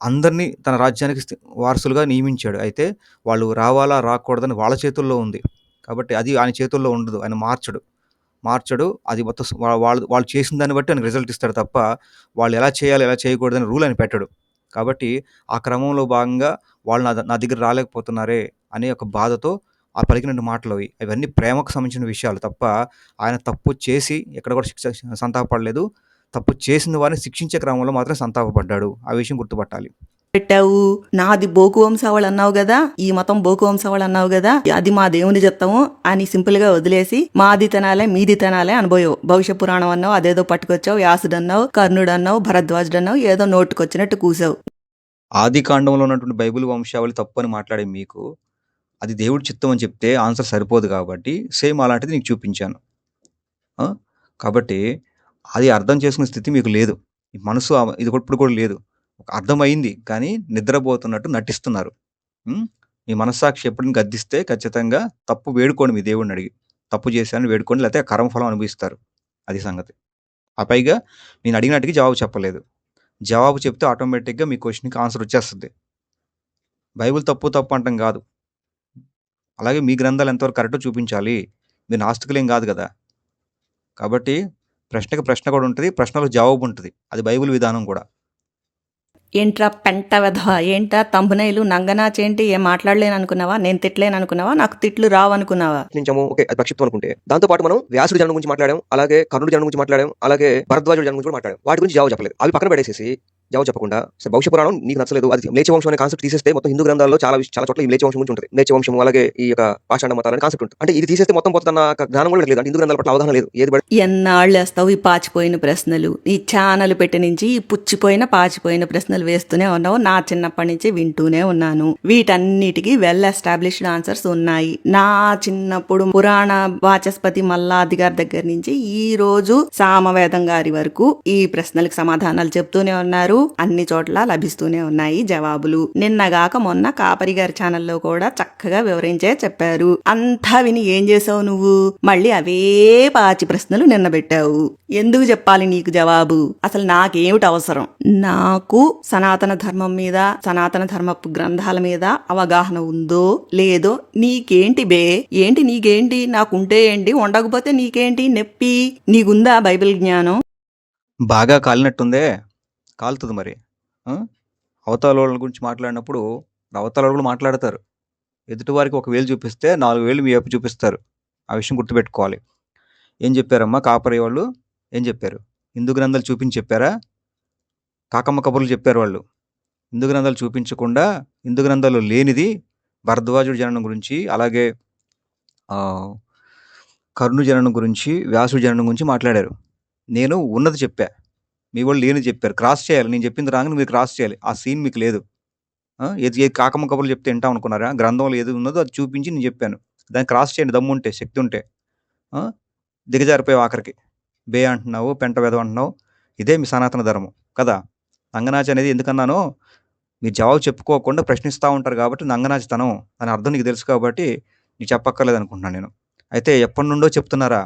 A: అందరినీ తన రాజ్యానికి వారసులుగా నియమించాడు. అయితే వాళ్ళు రావాలా రాకూడదని వాళ్ళ చేతుల్లో ఉంది. కాబట్టి అది ఆయన చేతుల్లో ఉండదు. ఆయన మార్చడు. అది మొత్తం వాళ్ళు చేసిన దాన్ని బట్టి ఆయనకు రిజల్ట్ ఇస్తాడు తప్ప, వాళ్ళు ఎలా చేయాలి, ఎలా చేయకూడదని రూల్ ఆయన పెట్టడు. కాబట్టి ఆ క్రమంలో భాగంగా వాళ్ళు నా దగ్గర రాలేకపోతున్నారే అనే ఒక బాధతో ఆ పలికిన మాటలవి. అవన్నీ ప్రేమకు సంబంధించిన విషయాలు తప్ప, ఆయన తప్పు చేసి ఎక్కడ కూడా సంతాపపడలేదు. తప్పు చేసిన వారిని శిక్షించే క్రమంలో మాత్రం సంతాపపడ్డాడు. ఆ విషయం గుర్తుపట్టాలి.
B: పెట్టావు, నాది బోకు వంశావళి అన్నావు కదా, ఈ మతం బోకు వంశావళి అన్నావు కదా, అది మా దేవుని చెప్తాము అని సింపుల్ గా వదిలేసి మాది తినాలే మీది తినాలే అనుభవం. భవిష్య పురాణం అన్నావు, అదేదో పట్టుకొచ్చావు, వ్యాసుడు అన్నావు, కర్ణుడు అన్నావు, భరద్వాజుడు అన్నావు, ఏదో నోటుకొచ్చినట్టు కూసావు.
A: ఆది కాండంలో ఉన్నటువంటి బైబిల్ వంశావళి తప్పు అని మాట్లాడే మీకు అది దేవుడి చిత్తం అని చెప్తే ఆన్సర్ సరిపోదు కాబట్టి సేమ్ అలాంటిది నీకు చూపించాను. కాబట్టి అది అర్థం చేసుకునే స్థితి మీకు లేదు. మనసు ఇది ఇప్పుడు కూడా లేదు. అర్థమైంది కానీ నిద్రపోతున్నట్టు నటిస్తున్నారు. మీ మనస్సాక్షి ఎప్పుడు గద్దిస్తే ఖచ్చితంగా తప్పు వేడుకోండి, మీ దేవుడిని అడిగి తప్పు చేశానని వేడుకోండి, లేకపోతే కర్మఫలం అనుభవిస్తారు. అది సంగతి. ఆ పైగా నేను అడిగినట్టుగా జవాబు చెప్పలేదు. జవాబు చెప్తే ఆటోమేటిక్గా మీ క్వశ్చన్కి ఆన్సర్ వచ్చేస్తుంది. బైబిల్ తప్పు అంటాం కాదు. అలాగే మీ గ్రంథాలు ఎంతవరకు కరెక్టో చూపించాలి. మీరు నాస్తికులేం కాదు కదా. కాబట్టి ప్రశ్నకి ప్రశ్న కూడా ఉంటుంది, ప్రశ్నలకు జవాబు ఉంటుంది. అది బైబిల్ విధానం కూడా.
B: ఏంట్రా పెంట వెధవ, ఏంట్రా తంబునైలు నంగనాచేంటి, ఏం మాట్లాడలేను అనుకున్నావా, నేను తిట్టలేను అనుకున్నావా, నాకు తిట్లు రావు అనుకున్నావా?
C: ఓకే, అది ప్రక్షిప్తం అనుకుంటే దాంతో పాటు మనం వ్యాసుడి జన్మ గురించి మాట్లాడాం, అలాగే కర్ణుడి జన్మ గురించి మాట్లాడాం, అలాగే భరద్వాజుడి జన్మ గురించి మాట్లాడాం. వాటి గురించి జవాబు చెప్పలేదు. అవి పక్కన పడేసేసి జవాబు చెప్పకుండా భవిష్య పురాణం నీకు నచ్చలేదు, అది మ్లేచ్ఛ వంశం అనే కాన్సెప్ట్ తీసేస్తే మొత్తం హిందూ గ్రంథాల్లో చాలా చోట్ల ఈ మ్లేచ్ఛ వంశం గురించి ఉంటుంది. మ్లేచ్ఛ వంశం అలాగే ఈ యొక్క పాషాండ మతాలు అనే కాన్సెప్ట్ ఉంటుంది. అంటే ఇది తీసేస్తే మొత్తం పోతున్న జ్ఞానం కూడా లేదు. హిందూ గ్రంథాల పట్ల అవగాహన లేదు.
B: ఎన్నాళ్ళు వేస్తావు ఈ పాచిపోయిన ప్రశ్నలు? ఈ ఛానల్ పెట్టి నుంచి ఈ పాచిపోయిన ప్రశ్నలు వేస్తూనే ఉన్నావు. నా చిన్నప్పటి నుంచి వింటూనే ఉన్నాను. వీటన్నిటికీ వెల్ ఎస్టాబ్లిష్డ్ ఆన్సర్స్ ఉన్నాయి. నా చిన్నప్పుడు పురాణ వాచస్పతి మల్లాది గారి దగ్గర నుంచి ఈ రోజు సామవేదం గారి వరకు ఈ ప్రశ్నలకు సమాధానాలు చెప్తూనే ఉన్నారు. అన్ని చోట్ల లభిస్తూనే ఉన్నాయి జవాబులు. నిన్నగాక మొన్న కాపరి గారి ఛానల్లో కూడా చక్కగా వివరించే చెప్పారు. అంతా విని ఏం చేసావు నువ్వు? మళ్ళీ అవే పాచి ప్రశ్నలు నిన్న పెట్టావు. ఎందుకు చెప్పాలి నీకు జవాబు? అసలు నాకేమిటి అవసరం? నాకు సనాతన ధర్మం మీద, సనాతన ధర్మపు గ్రంథాల మీద అవగాహన ఉందో లేదో నీకేంటి బే? ఏంటి నీకేంటి? నాకుంటే ఏంటి, ఉండకపోతే నీకేంటి నొప్పి? నీకుందా బైబిల్ జ్ఞానం?
A: బాగా కాలినట్టుందే. కాలుతుంది మరి. అవతల వాళ్ళ గురించి మాట్లాడినప్పుడు అవతల వాళ్ళు కూడా మాట్లాడతారు. ఎదుటివారికి ఒక వేలు చూపిస్తే 4 వేలు మీ వైపు చూపిస్తారు. ఆ విషయం గుర్తుపెట్టుకోవాలి. ఏం చెప్పారమ్మా కాపరి వాళ్ళు? ఏం చెప్పారు? హిందూ గ్రంథాలు చూపించి చెప్పారా? కాకమ్మ కబుర్లు చెప్పారు వాళ్ళు. హిందూ గ్రంథాలు చూపించకుండా హిందూ గ్రంథాలు లేనిది భరద్వాజుడి జననం గురించి, అలాగే కర్ణుడి జననం గురించి, వ్యాసుడి జననం గురించి మాట్లాడారు. నేను ఉన్నది చెప్పా, మీ వాళ్ళు లేనిది చెప్పారు. క్రాస్ చేయాలి. నేను చెప్పింది రాగానే మీరు క్రాస్ చేయాలి. ఆ సీన్ మీకు లేదు. ఏది కాకమ్మ కబుర్లు చెప్తే వింటాం అనుకున్నారా? గ్రంథంలో ఏది ఉన్నదో అది చూపించి నేను చెప్పాను. దాన్ని క్రాస్ చేయండి దమ్ము ఉంటే, శక్తి ఉంటే. దిగజారిపోయావు ఆఖరికి. బే అంటున్నావు, పెంట వెదవ అంటున్నావు. ఇదే మీ సనాతన ధర్మం కదా. నంగనాచి అనేది ఎందుకన్నానో, మీరు జవాబు చెప్పుకోకుండా ప్రశ్నిస్తూ ఉంటారు కాబట్టి నంగనాచితనం అని అర్థం నీకు తెలుసు కాబట్టి నీకు చెప్పక్కర్లేదు అనుకుంటున్నాను నేను. అయితే ఎప్పటి నుండో చెప్తున్నారా?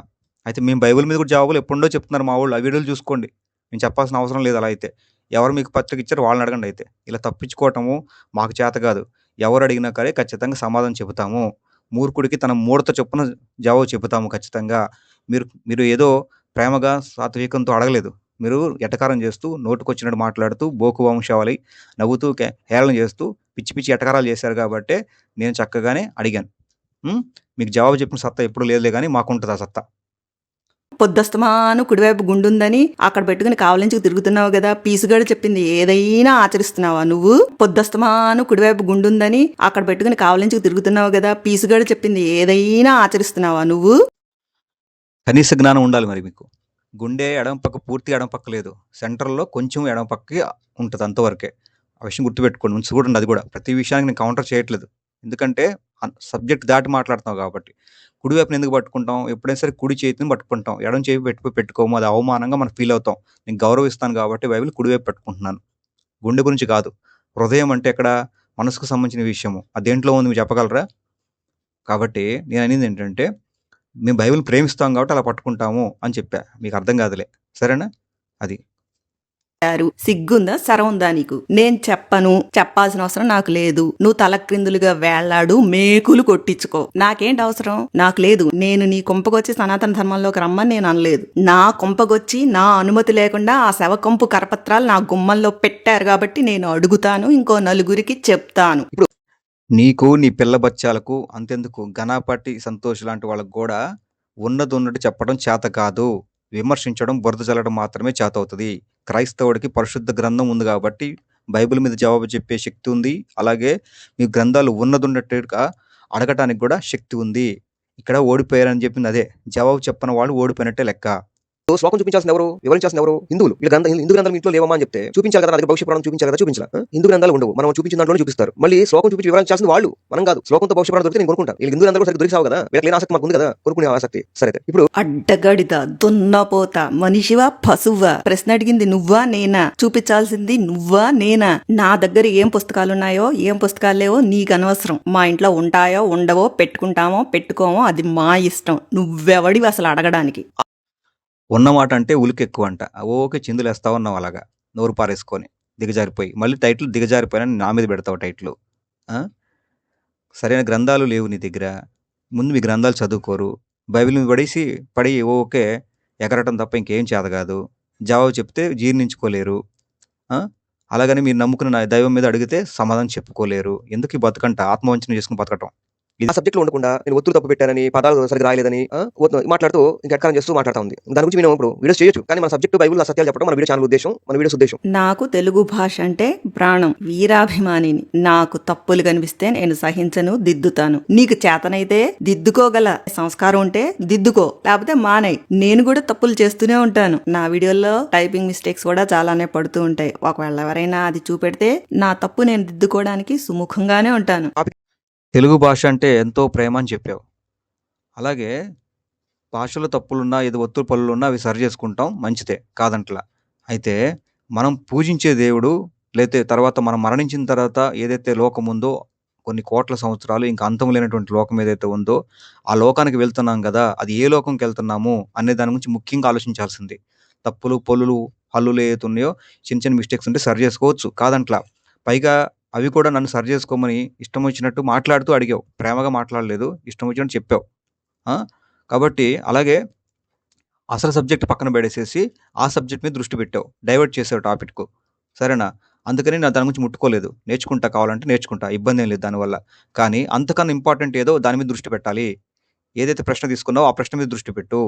A: అయితే మేము బైబిల్ మీద కూడా జవాబులు ఎప్పటి నుండో చెప్తున్నారు మా వాళ్ళు. ఆ వీడియోలు చూసుకోండి. నేను చెప్పాల్సిన అవసరం లేదు. అలా అయితే ఎవరు మీకు పత్రిక ఇచ్చారో వాళ్ళని అడగండి. అయితే ఇలా తప్పించుకోవటము మాకు చేత కాదు. ఎవరు అడిగినా సరే ఖచ్చితంగా సమాధానం చెబుతాము. మూర్ఖుడికి తన మూడత చొప్పున జవాబు చెబుతాము ఖచ్చితంగా. మీరు ఏదో ప్రేమగా సాత్వికంతో అడగలేదు. మీరు ఎటకారం చేస్తూ, నోటుకొచ్చినట్టు మాట్లాడుతూ, బోకు వంశావళి నవ్వుతూ హేళన చేస్తూ పిచ్చి పిచ్చి ఎటకారాలు చేశారు కాబట్టే నేను చక్కగానే అడిగాను. మీకు జవాబు చెప్పిన సత్తా ఎప్పుడు లేదులే కానీ మాకుంటుంది ఆ సత్తా.
B: పొద్దస్తమాను కుడివైపు గుండుందని అక్కడ పెట్టుకుని కావలించుకు తిరుగుతున్నావు కదా. పీసుగాడు చెప్పింది ఏదైనా ఆచరిస్తున్నావా నువ్వు? పొద్దస్తమాను కుడివైపు గుండుందని అక్కడ పెట్టుకుని కావలించుకు తిరుగుతున్నావు కదా. పీసుగాడు చెప్పింది ఏదైనా ఆచరిస్తున్నావా నువ్వు?
A: కనీస జ్ఞానం ఉండాలి మరి మీకు. గుండె ఎడమ పక్క పూర్తి ఎడమ పక్క లేదు, సెంటర్లో కొంచెం ఎడమ పక్కకి ఉంటుంది, అంతవరకే. ఆ విషయం గుర్తుపెట్టుకోండి. చూడండి, అది కూడా ప్రతి విషయానికి నేను కౌంటర్ చేయట్లేదు. ఎందుకంటే సబ్జెక్ట్ దాటి మాట్లాడుతున్నావు కాబట్టి. కుడివైపుని ఎందుకు పట్టుకుంటాం? ఎప్పుడైనా సరే కుడి చేతిని పట్టుకుంటాం, ఎడం చేయి పెట్టుకోము. అది అవమానంగా మనం ఫీల్ అవుతాం. నేను గౌరవిస్తాను కాబట్టి బైబిల్ కుడివైపు పెట్టుకుంటున్నాను. గుండె గురించి కాదు. హృదయం అంటే ఎక్కడ? మనసుకు సంబంధించిన విషయము. అది దేంట్లో ఉంది మీరు చెప్పగలరా? కాబట్టి నేను అనేది ఏంటంటే, మేము బైబిల్ ప్రేమిస్తాం కాబట్టి అలా పట్టుకుంటాము అని చెప్పా. మీకు అర్థం కాదులే, సరేనా? అది
B: సిగ్గుందా, సరం ఉందా నీకు? నేను చెప్పను, చెప్పాల్సిన అవసరం నాకు లేదు. నువ్వు తలక్రిందులుగా వేళ్లాడు, మేకులు కొట్టించుకో, నాకేంటి అవసరం? నాకు లేదు. నేను నీ కొంపకొచ్చి సనాతన ధర్మంలోకి రమ్మని నేను అనలేదు. నా కొంపకొచ్చి నా అనుమతి లేకుండా ఆ శవకంపు కరపత్రాలు నా గుమ్మంలో పెట్టారు కాబట్టి నేను అడుగుతాను, ఇంకో నలుగురికి చెప్తాను.
A: నీకు, నీ పిల్ల బచ్చాలకు, అంతెందుకు ఘనాపాటి సంతోష్ లాంటి వాళ్ళకు కూడా ఉన్నది ఉన్నట్టు చెప్పడం చేత కాదు. విమర్శించడం, బురద చల్లడం మాత్రమే చేత అవుతుంది. క్రైస్తవుడికి పరిశుద్ధ గ్రంథం ఉంది కాబట్టి బైబిల్ మీద జవాబు చెప్పే శక్తి ఉంది. అలాగే మీ గ్రంథాలు ఉన్నది ఉన్నట్టుగా అడగటానికి కూడా శక్తి ఉంది. ఇక్కడ ఓడిపోయారని చెప్పింది అదే. జవాబు చెప్పని వాళ్ళు ఓడిపోయినట్టే లెక్క.
C: శ్లోకం చూపించాల్సిన ఎవరు, వివరించాల్సిన ఎవరు? హిందువులు. హిందూ గ్రంథాలు ఇంట్లో లేవమ్మా అని చెప్తే చూపించాలి కదా. నా దగ్గర భవిష్య పురాణం చూపించాలి కదా, చూపించాలి. హిందూ గ్రంథాలు ఉండవు, మనం చూపించిన దాంట్లో చూపిస్తారు. మళ్ళీ శ్లోకం చూపించి వివరించాల్సిన వాళ్ళు, మనం కాదు. శ్లోకంతో భవిష్య పురాణం దొరికితే నేను కొనుక్కుంటాను. వీళ్ళు హిందూ గ్రంథాలు సరిగ్గా దొరికావు కదా, వీళ్ళకి లేని ఆసక్తి మాకు ఉంది కదా, కొనుక్కునే ఆసక్తి. సరే, ఇప్పుడు
B: అడ్డగడిత దున్నపోత మనిషివా పశువా? ప్రశ్న అడిగింది నువ్వా నేనా? చూపించాల్సింది నువ్వా నేనా? నా దగ్గర ఏం పుస్తకాలున్నాయో, ఏం పుస్తకాలు లేవో నీకు అనవసరం. మా ఇంట్లో ఉంటాయో ఉండవో, పెట్టుకుంటామో పెట్టుకోమో, అది మా ఇష్టం. నువ్వెవడివి అసలు అడగడానికి?
A: ఉన్నమాట అంటే ఉలికి ఎక్కువ అంట. ఓకే, చిందులేస్తా ఉన్నావు అలాగా నోరు పారేసుకొని దిగజారిపోయి. మళ్ళీ టైటిల్ దిగజారిపోయినా నా మీద పెడతావు టైటిల్. సరైన గ్రంథాలు లేవు నీ దగ్గర. ముందు మీ గ్రంథాలు చదువుకోరు. బైబిల్ మీద పడి ఓకే ఎగరటం తప్ప ఇంకేం చేత కాదు. జవాబు చెప్తే జీర్ణించుకోలేరు. అలాగని మీరు నమ్ముకున్న దైవం మీద అడిగితే సమాధానం చెప్పుకోలేరు. ఎందుకు ఈ బతుకంట? ఆత్మవంచన చేసుకుని బతకటం.
C: ఆ సబ్జెక్ట్ లో ఉండకుండా నేను ఒత్తులు తప్పు పెట్టానని, పదాలు సరిగ్గా రాయలేదని మాట్లాడుతూ ఇంకా ఎట్కారం చేస్తూ మాట్లాడుతా ఉంది. దాని గురించి మేము ఇప్పుడు వీడియోస్ చేయొచ్చు, కానీ మన సబ్జెక్ట్ బైబిల్ సత్యాలు చెప్పడం మన వీడియో ఛానల్ ఉద్దేశం, మన వీడియోస్ ఉద్దేశం.
B: నాకు తెలుగు భాష అంటే ప్రాణం, వీరాభిమానిని. నాకు తప్పులు కనిపిస్తే నేను సహించను, దిద్దుతాను. నీకు చేతనైతే దిద్దుకోగల సంస్కారం ఉంటే దిద్దుకో, లేకపోతే మానేయ్. నేను కూడా తప్పులు చేస్తూనే ఉంటాను. నా వీడియోలో టైపింగ్ మిస్టేక్స్ కూడా చాలానే పడుతూ ఉంటాయి. ఒకవేళ ఎవరైనా అది చూపెడితే నా తప్పు నేను దిద్దుకోవడానికి సుముఖంగానే ఉంటాను.
A: తెలుగు భాష అంటే ఎంతో ప్రేమ అని చెప్పావు. అలాగే భాషలో తప్పులున్నా, ఏదో ఒత్తులు పళ్ళున్నా అవి సరి చేసుకుంటాం, మంచిదే కాదంట్లా. అయితే మనం పూజించే దేవుడు లేతే తర్వాత మనం మరణించిన తర్వాత ఏదైతే లోకం ఉందో, కొన్ని కోట్ల సంవత్సరాలు ఇంకా అంతం లేనటువంటి లోకం ఏదైతే ఉందో, ఆ లోకానికి వెళ్తున్నాం గదా! అది ఏ లోకంకెళ్తున్నాము అనే దాని గురించి ముఖ్యంగా ఆలోచించాల్సింది. తప్పులు, పొల్లులు, హల్లులు ఏయైతే ఉన్నాయో చిన్న చిన్న మిస్టేక్స్ ఉంటే సరి జేసుకోవచ్చు. కాదంట్లా. పైగా అవి కూడా నన్ను సరి జేసుకోమని ఇష్టం వచ్చినట్టు మాట్లాడుతూ అడిగావు. ప్రేమగా మాట్లాడలేదు. ఇష్టం వచ్చినట్టు చెప్పావు. ఆ! కాబట్టి అలాగే అసలు సబ్జెక్ట్ పక్కన బెడేసేసి, ఆ సబ్జెక్ట్ మీద దృష్టి పెట్టావు. డైవర్ట్ చేసావు టాపిక్కు. సరేనా? అందుకని నా దాని గురించి ముట్టుకోలేదు. నేర్చుకుంటా కావాలంటే నేర్చుకుంటా. ఇబ్బందేం లేదు దానివల్ల. కానీ అంతకన్నా ఇంపార్టెంట్ ఏదో దాని మీద దృష్టి పెట్టాలి. ఏదైతే ప్రశ్న తీసుకున్నావో ఆ ప్రశ్న మీద దృష్టి పెట్టు.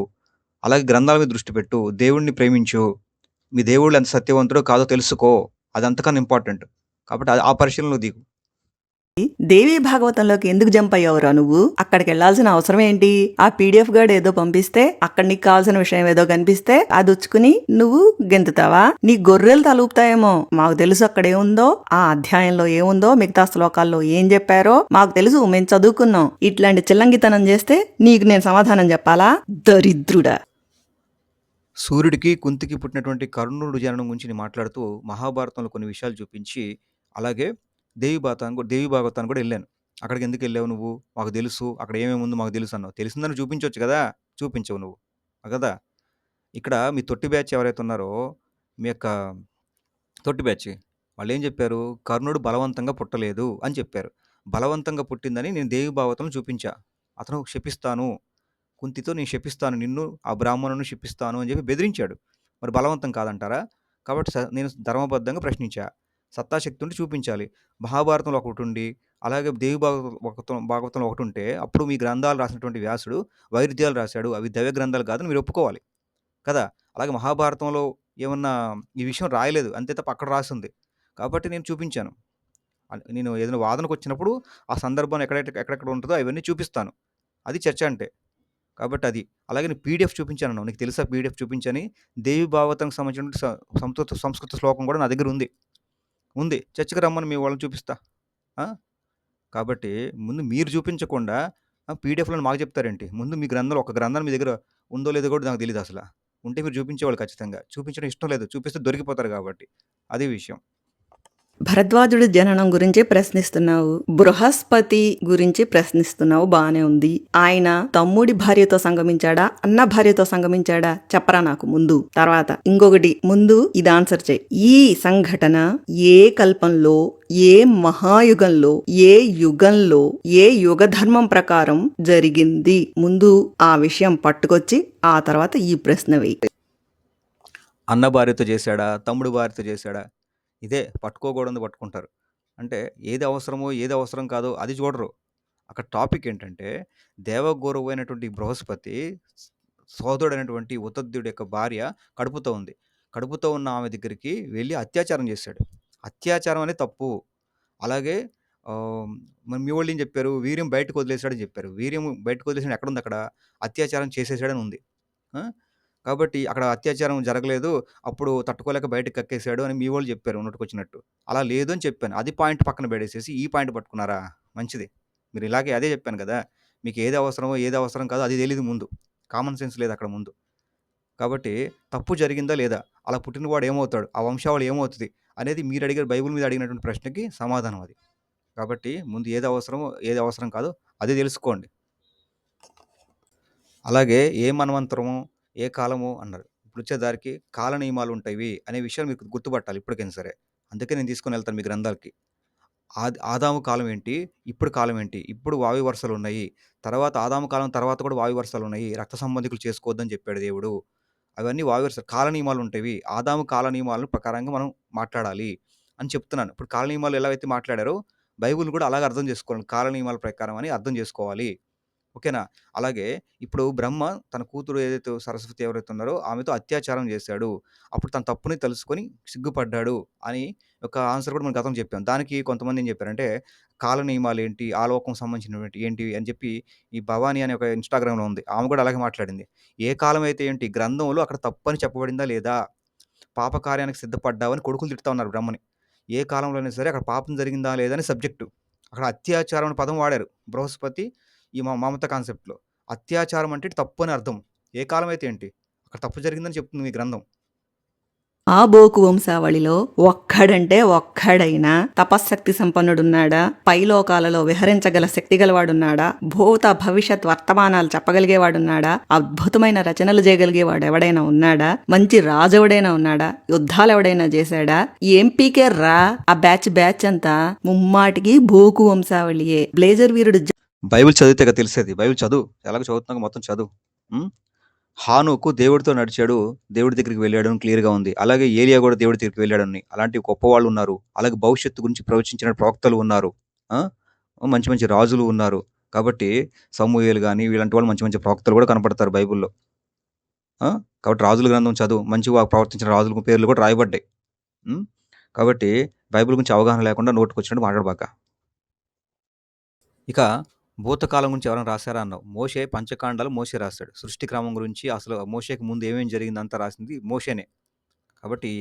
A: అలాగే గ్రంథాల మీద దృష్టి పెట్టు. దేవుడిని ప్రేమించు. మీ దేవుడు ఎంత సత్యవంతుడో కాదో తెలుసుకో. అది అంతకన్నా ఇంపార్టెంట్. కాబట్టి ఆ పరిశీలనలో దిగు.
B: దేవీ భాగవతంలోకి ఎందుకు జంప్ అయ్యావురా నువ్వు? అక్కడికి వెళ్లాల్సిన అవసరం ఏంటి? ఆ పీడిఎఫ్ గాడు ఏదో పంపిస్తే అక్కడ నీకు కావాల్సిన విషయం ఏదో కనిపిస్తే అది ఉచ్చుకుని నువ్వు గెంతుతావా? నీ గొర్రెలు తలూపుతాయేమో. మాకు తెలుసు అక్కడ ఏముందో, ఆ అధ్యాయంలో ఏముందో, మిగతా శ్లోకాల్లో ఏం చెప్పారో మాకు తెలుసు, మేము చదువుకున్నాం. ఇట్లాంటి చిల్లంగితనం చేస్తే నీకు నేను సమాధానం చెప్పాలా? దరిద్రుడా.
A: సూర్యుడికి, కుంతికి పుట్టినటువంటి కర్ణుడు జననం గురించి నేను మాట్లాడుతూ మహాభారతంలో కొన్ని విషయాలు చూపించి, అలాగే దేవి భాగవతానికి కూడా ఎళ్ళాను. అక్కడికెందుకెళ్ళావు నువ్వు? మాకు తెలుసు. అక్కడ ఏమేముందో మాకు తెలుసు అన్నావు. తెలిసిందని చూపించొచ్చు గదా! చూపించవు నువ్వు. కదా! ఇక్కడ మీ తొట్టి బ్యాచ్ ఎవరైతే ఉన్నారో, మీ యొక్క తొట్టి బ్యాచ్ వాళ్ళేం చెప్పారు? కర్ణుడు బలవంతంగా పుట్టలేదు అని చెప్పారు. బలవంతంగా పుట్టిందని నేను దేవి భాగవతంలో చూపించా. అతను శపిస్తాను. కుంతితో నేను శపిస్తాను నిన్ను, ఆ బ్రాహ్మణుడిని శపిస్తాను అని చెప్పి బెదిరించాడు. మరి బలవంతం కాదంటారా? కాబట్టి నేను ధర్మబద్ధంగా ప్రశ్నించా. సత్తాశక్తి ఉంటే చూపించాలి. మహాభారతంలో ఒకటుండి, అలాగే దేవి భాగవతంలో ఒకటుంటే, అప్పుడు మీ గ్రంథాలు రాసినటువంటి వ్యాసుడు వైరుధ్యాలు రాశాడు. అవి దైవ గ్రంథాలు కాదని మీరు ఒప్పుకోవాలి. కదా! అలాగే మహాభారతంలో ఏమన్నా ఈ విషయం రాయలేదు. అంతే తప్ప అక్కడ రాసుంది. కాబట్టి నేను చూపించాను. నేను ఏదైనా వాదనకొచ్చినప్పుడు ఆ సందర్భం ఎక్కడెక్కడ ఉంటదో అవన్నీ చూపిస్తాను. అది చర్చ అంటే. కాబట్టి అది. అలాగే నేను పీడీఎఫ్ చూపించానన్నావు. నీకు తెలుసా పీడీఎఫ్ చూపించని? దేవి భాగవతానికి సంబంధించినటువంటి సంస్కృత శ్లోకం కూడా నా దగ్గర ఉంది. ఉంది. చర్చకి రమ్మని మీ వాళ్ళని చూపిస్తా. ఆ! కాబట్టి ముందు మీరు చూపించకుండా పీడీఎఫ్‌లని మాకు చెప్తారేంటి? ముందు మీ గ్రంథంలో ఒక గ్రంథం మీ దగ్గర ఉందో లేదో కూడా నాకు తెలీదసల. ఉంటే మీరు చూపించేవాళ్ళు ఖచ్చితంగా. చూపించడం ఇష్టం లేదు. చూపిస్తే దొరికిపోతారు కాబట్టి. అది విషయం.
B: భరద్వాజుడి జననం గురించి ప్రశ్నిస్తున్నావు. బృహస్పతి గురించి ప్రశ్నిస్తున్నావు. బానే ఉంది. ఆయన తమ్ముడి భార్యతో సంగమించాడా, అన్న భార్యతో సంగమించాడా చెప్పరా నాకు ముందు. తర్వాత ఇంకొకటి, ముందు ఇది ఆన్సర్ చేయి. ఈ సంఘటన ఏ కల్పంలో, ఏ మహాయుగంలో, ఏ యుగంలో, ఏ యుగ ధర్మం ప్రకారం జరిగింది? ముందు ఆ విషయం పట్టుకొచ్చి ఆ తర్వాత ఈ ప్రశ్న వెయ్యి.
A: అన్న భార్యతో చేశాడా? తమ్ముడు భార్యతో చేశాడా? ఇదే పట్టుకోకూడనిది పట్టుకుంటారు. అంటే ఏది అవసరమో, ఏది అవసరం కాదో అది చూడరు. అక్కడ టాపిక్ ఏంటంటే దేవగురువు అయినటువంటి బృహస్పతి సోదరుడైనటువంటి ఉతద్యుడి యొక్క భార్య కడుపుతో ఉంది. కడుపుతో ఉన్న ఆమె దగ్గరికి వెళ్ళి అత్యాచారం చేశాడు. అత్యాచారం అనేది తప్పు. అలాగే మరి మీ వోళ్ళేం చెప్పారు? వీర్యం బయటకు వదిలేసాడని చెప్పారు. వీర్యం బయటకు వదిలేసాడు ఎక్కడుంది అక్కడ? అత్యాచారం చేసేసాడని ఉంది. ఆ! కాబట్టి అక్కడ అత్యాచారం జరగలేదు. అప్పుడు తట్టుకోలేక బయటకి కక్కేసాడు అని మీ వోళ్ళు చెప్పారు నోటికొచ్చినట్టు. అలా లేదు అని చెప్పాను. అది పాయింట్ పక్కన పడేసేసి ఈ పాయింట్ పట్టుకున్నారా? మంచిది. మీరు ఇలాగే అదే చెప్పాను కదా! మీకు ఏది అవసరమో, ఏది అవసరం కాదో అది తెలీదు ముందు. కామన్ సెన్స్ లేదు అక్కడ ముందు. కాబట్టి తప్పు జరిగిందా లేదా? అలా పుట్టినవాడు ఏమవుతాడు? ఆ వంశావళి ఏమవుతది? అనేది మీరు అడిగారు బైబిల్ మీద అడిగినటువంటి ప్రశ్నకి సమాధానం అది. కాబట్టి ముందు ఏది అవసరమో, ఏది అవసరం కాదో అది తెలుసుకోండి. అలాగే ఏ మన్వంతరమో, ఏ కాలమో అన్నారు. ఇప్పుడొచ్చేదారికి కాల నియమాలుంటవి అనే విషయాలు మీకు గుర్తుపట్టాలి ఇప్పటికైనా సరే. అందుకే నేను తీసుకొనెళ్తాను మీ గ్రంథాలకి. ఆదాము కాలం ఏంటి? ఇప్పుడు కాలం ఏంటి? ఇప్పుడు వావి వరుసలున్నాయి. తర్వాత ఆదాము కాలం తర్వాత కూడా వావి వరుసలున్నాయి. రక్త సంబంధికులు చేసుకోవద్దని చెప్పాడు దేవుడు. అవన్నీ వావి వరుసలు. కాల నియమాలుంటవి. ఆదాము కాల నియమాల ప్రకారంగా మనం మాట్లాడాలి అని చెప్తున్నాను. ఇప్పుడు కాల నియమాలు ఎలా అయితే మాట్లాడారో బైబిల్‌ని కూడా అలాగే అర్థం చేసుకోవాలి. కాల నియమాల ప్రకారం అని అర్థం చేసుకోవాలి. ఓకేనా? అలాగే ఇప్పుడు బ్రహ్మ తన కూతురు ఏదైతే సరస్వతి ఎవరైతే ఉన్నారో ఆమెతో అత్యాచారం చేశాడు. అప్పుడు తన తప్పుని తెలుసుకొని సిగ్గుపడ్డాడు అని ఒక ఆన్సర్ కూడా మనం గతంలో చెప్పాం. దానికి కొంతమంది ఏం చెప్పారంటే కాల నియమాలేంటి? ఆ లోకం సంబంధించినటువంటి ఏంటివి అని చెప్పి ఈ భవాని అనే ఒక ఇన్‌స్టాగ్రామ్‌లో ఉంది. ఆమె కూడా అలాగే మాట్లాడింది. ఏ కాలం అయితే ఏంటి? గ్రంథంలో అక్కడ తప్పని చెప్పబడిందా లేదా? పాప కార్యానికి సిద్ధపడ్డావని కొడుకులు తిడతా ఉన్నారు బ్రహ్మని. ఏ కాలంలో అయినా సరే అక్కడ పాపం జరిగిందా లేదా అని సబ్జెక్టు. అక్కడ అత్యాచారం అనే పదం వాడారు. బృహస్పతి ఈ మమత కాన్సెప్ట్‌లో. అత్యాచారం అంటే తప్పు అని అర్థం. ఏ కాలం అయితే ఏంటి? అక్కడ తప్పు జరిగిందని చెప్తుంది మీ గ్రంథం.
B: ఆ బోకు వంశావళిలో ఒక్కడంటే ఒక్కడైనా తపశ్శక్తి సంపన్నుడున్నాడా, పైలోకాలలో విహరించగల శక్తి గలవాడున్నాడా, భూత భవిష్యత్ వర్తమానాలు చెప్పగలిగేవాడున్నాడా, అద్భుతమైన రచనలు చేయగలిగేవాడు ఎవడైనా ఉన్నాడా, మంచి రాజు ఎవడైనా ఉన్నాడా, యుద్ధాలు ఎవడైనా చేశాడా? ఏం పీకేర్రా ఆ బ్యాచ్ అంతా ముమ్మాటికి బోకు వంశావళియే. బ్లేజర్ వీరుడు
A: బైబిల్ చదివితే కదా తెలిసేది. బైబిల్ చదువు, ఎలాగ చదువుతున్నాక మొత్తం చదువు. హానోకు దేవుడితో నడిచాడు, దేవుడి దగ్గరికి వెళ్ళాడు అని క్లియర్గా ఉంది. అలాగే ఏలియా కూడా దేవుడి దగ్గరికి వెళ్ళాడని, అలాంటి గొప్ప వాళ్ళు ఉన్నారు. అలాగే భవిష్యత్తు గురించి ప్రవచించిన ప్రవక్తలు ఉన్నారు. మంచి మంచి రాజులు ఉన్నారు. కాబట్టి సమూయేలు కానీ వీళ్ళంటి వాళ్ళు మంచి మంచి ప్రవక్తలు కూడా కనపడతారు బైబిల్లో. కాబట్టి రాజుల గ్రంథం చదువు, మంచిగా ప్రవర్తించిన రాజుల పేర్లు కూడా రాయబడ్డాయి. కాబట్టి బైబిల్ గురించి అవగాహన లేకుండా నోటుకు వచ్చినట్టు మాట్లాడబాక. ఇక భూతకాలం గురించి ఎవరైనా రాశారా అన్నావు. మోషే పంచకాండాలు మోషే రాశాడు. సృష్టి క్రమం గురించి అసలు మోషేకి ముందు ఏమేమి జరిగిందంతా రాసింది మోషేనే. కాబట్టి